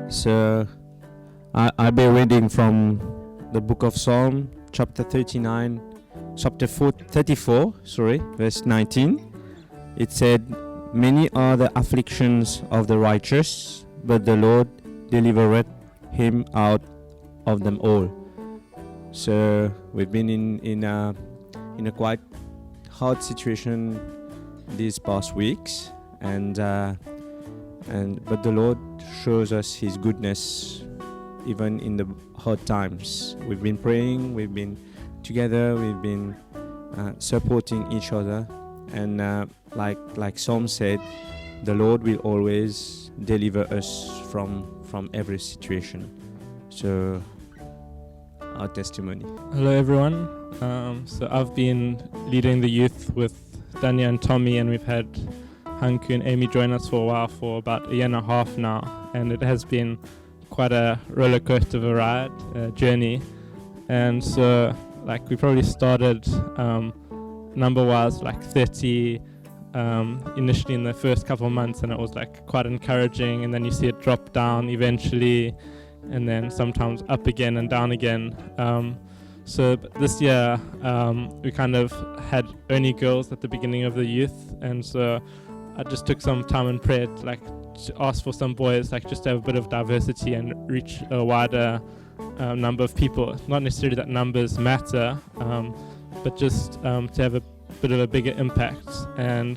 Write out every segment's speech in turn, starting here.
So I'll be reading from the book of Psalm, chapter 34, verse 19. It said, "Many are the afflictions of the righteous, but the Lord delivereth him out of them all." So we've been in a quite hard situation these past weeks, but the Lord shows us His goodness even in the hard times. We've been praying, we've been together, we've been supporting each other, and like Psalm said, the Lord will always deliver us from every situation. So our testimony. Hello everyone. So I've been leading the youth with Dania and Tommy, and we've had Hanku and Amy join us for a while, for about a year and a half now, and it has been quite a roller coaster of a ride, journey. And so we probably started number wise 30 initially in the first couple of months, and it was quite encouraging, and then you see it drop down eventually, and then sometimes up again and down again. So this year we kind of had only girls at the beginning of the youth, and so I just took some time in prayer to ask for some boys, just to have a bit of diversity and reach a wider number of people. Not necessarily that numbers matter, but just to have a bit of a bigger impact. And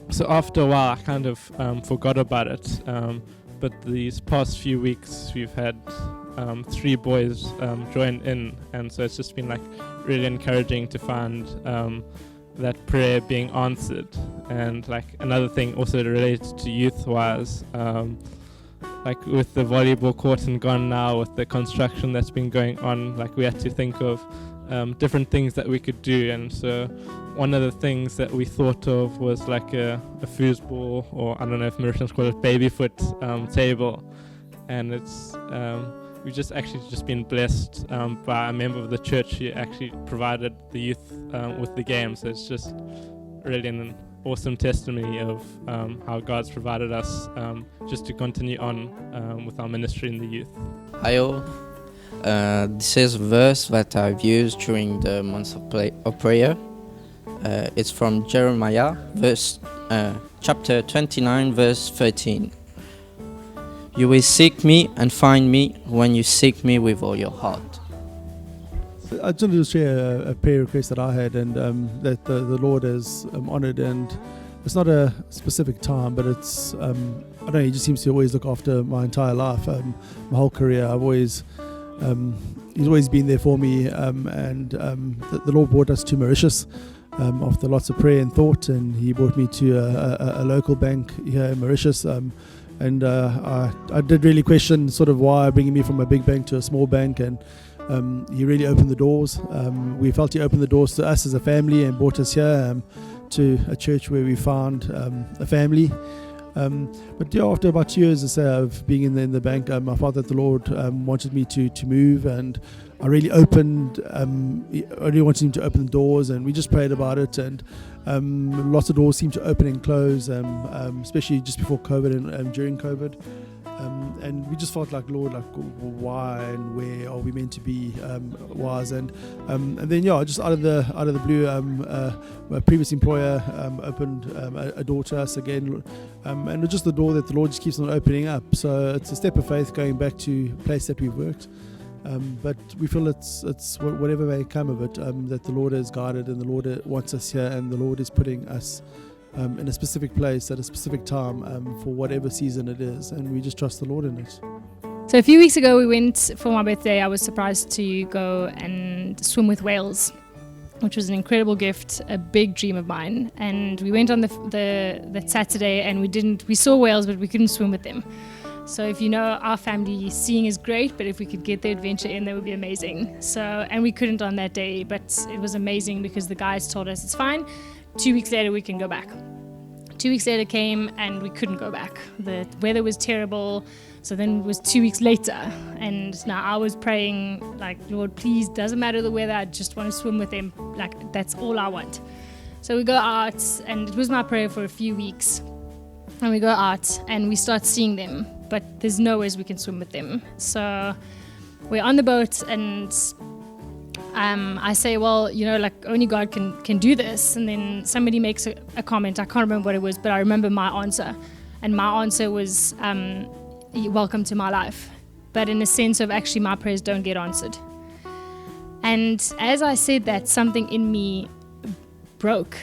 so after a while I kind of forgot about it, but these past few weeks we've had 3 boys join in, and so it's just been really encouraging to find that prayer being answered. And another thing also related to youth wise, with the volleyball court and gone now, with the construction that's been going on, we had to think of different things that we could do. And so one of the things that we thought of was a foosball, or I don't know if Mauritians call it babyfoot table. And it's we've just been blessed by a member of the church who actually provided the youth with the game. So it's just really an awesome testimony of how God's provided us just to continue on with our ministry in the youth. Hi all. This is a verse that I've used during the months of prayer. It's from Jeremiah, chapter 29, verse 13. "You will seek me and find me when you seek me with all your heart." I just wanted to share a prayer request that I had, and that the Lord has honoured. And it's not a specific time, but it's I don't know, He just seems to always look after my entire life, my whole career. He's always been there for me, and the Lord brought us to Mauritius after lots of prayer and thought, and He brought me to a local bank here in Mauritius. And I did really question sort of why bringing me from a big bank to a small bank, and He really opened the doors. We felt He opened the doors to us as a family and brought us here to a church where we found a family. But yeah, after about 2 years or so of being in the bank, I felt that the Lord wanted me to move, and I really wanted Him to open the doors, and we just prayed about it, and lots of doors seemed to open and close, especially just before COVID and during COVID. And we just felt Lord, why and where are we meant to be wise? And then just out of the blue, my previous employer opened a door to us again, and it's just the door that the Lord just keeps on opening up. So it's a step of faith going back to a place that we've worked. But we feel it's whatever may come of it, that the Lord has guided, and the Lord wants us here, and the Lord is putting us in a specific place at a specific time for whatever season it is, and we just trust the Lord in it. So a few weeks ago we went for my birthday. I was surprised to go and swim with whales, which was an incredible gift, a big dream of mine. And we went on that Saturday, and we saw whales, but we couldn't swim with them. So if you know our family, seeing is great, but if we could get the adventure in, that would be amazing. So, and we couldn't on that day, but it was amazing because the guys told us it's fine. 2 weeks later, we can go back. 2 weeks later came, and we couldn't go back. The weather was terrible. So then it was 2 weeks later, and now I was praying, Lord, please, doesn't matter the weather, I just want to swim with them. That's all I want. So we go out, and it was my prayer for a few weeks. And we go out and we start seeing them. but there's no ways we can swim with them. So we're on the boat, and I say, well, like only God can do this. And then somebody makes a comment. I can't remember what it was, but I remember my answer. And my answer was, welcome to my life. But in a sense of actually my prayers don't get answered. And as I said that, something in me broke.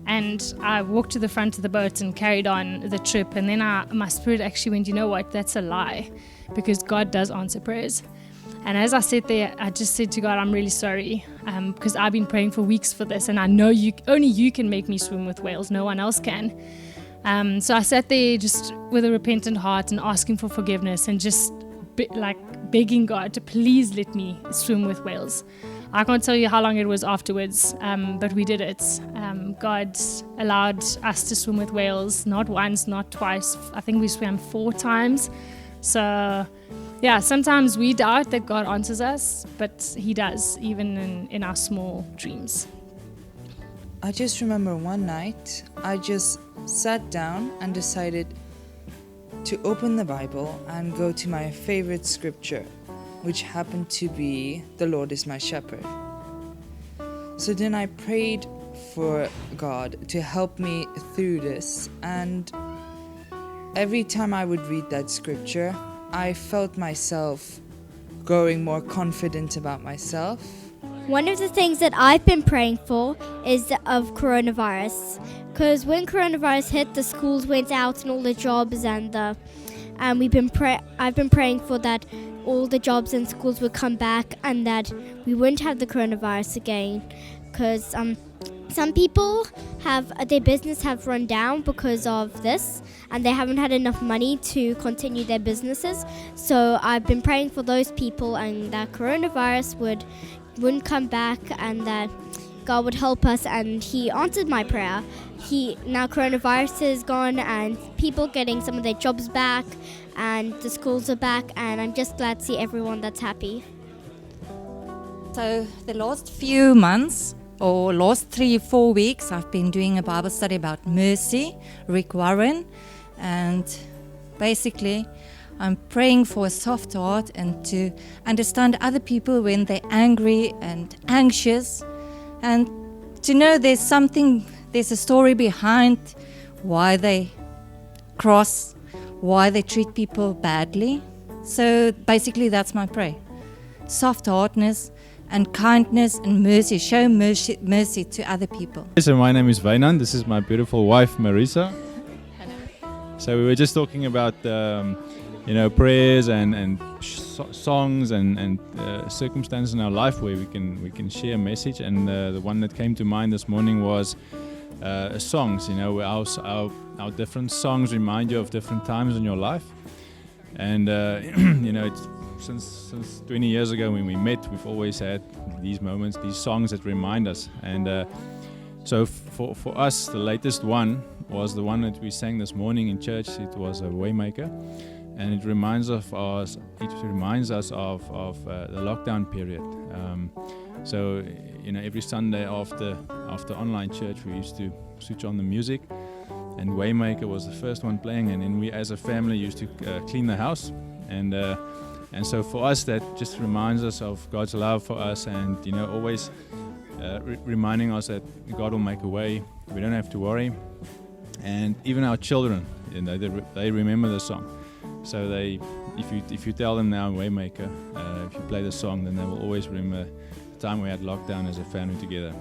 And I walked to the front of the boat and carried on the trip. And then my spirit actually went, you know what, that's a lie. Because God does answer prayers. And as I sat there, I just said to God, I'm really sorry, because I've been praying for weeks for this, and I know only you can make me swim with whales. No one else can. So I sat there just with a repentant heart and asking for forgiveness and just begging God to please let me swim with whales. I can't tell you how long it was afterwards, but we did it. God allowed us to swim with whales, not once, not twice. I think we swam 4 times. So yeah, sometimes we doubt that God answers us, but He does, even in our small dreams. I just remember one night, I just sat down and decided to open the Bible and go to my favorite scripture, which happened to be, "The Lord is my shepherd." So then I prayed for God to help me through this, and every time I would read that scripture, I felt myself growing more confident about myself. One of the things that I've been praying for is of coronavirus, because when coronavirus hit, the schools went out and all the jobs, and I've been praying for that all the jobs and schools would come back and that we wouldn't have the coronavirus again, because some people their business have run down because of this, and they haven't had enough money to continue their businesses. So I've been praying for those people, and that coronavirus wouldn't come back, and that God would help us. And He answered my prayer. Now coronavirus is gone, and people getting some of their jobs back, and the schools are back, and I'm just glad to see everyone that's happy. So the last few months, or last 3-4 weeks, I've been doing a Bible study about mercy, Rick Warren, and basically I'm praying for a soft heart and to understand other people when they're angry and anxious, and to know there's a story behind why they cross, why they treat people badly. So basically that's my prayer. Soft-heartedness and kindness and mercy. Show mercy to other people. So my name is Wynand. This is my beautiful wife, Marisa. Hello. So we were just talking about prayers and songs and circumstances in our life where we can share a message. And the one that came to mind this morning was songs. Where our different songs remind you of different times in your life. And it's since 20 years ago when we met, we've always had these moments, these songs that remind us. And so for us, the latest one was the one that we sang this morning in church. It was a Waymaker, and it reminds us of the lockdown period. So every Sunday after online church, we used to switch on the music, and Waymaker was the first one playing, and then we as a family used to clean the house. And so for us, that just reminds us of God's love for us, and always reminding us that God will make a way. We don't have to worry. And even our children, they remember the song. So if you tell them now Waymaker, if you play the song, then they will always remember the time we had lockdown as a family together.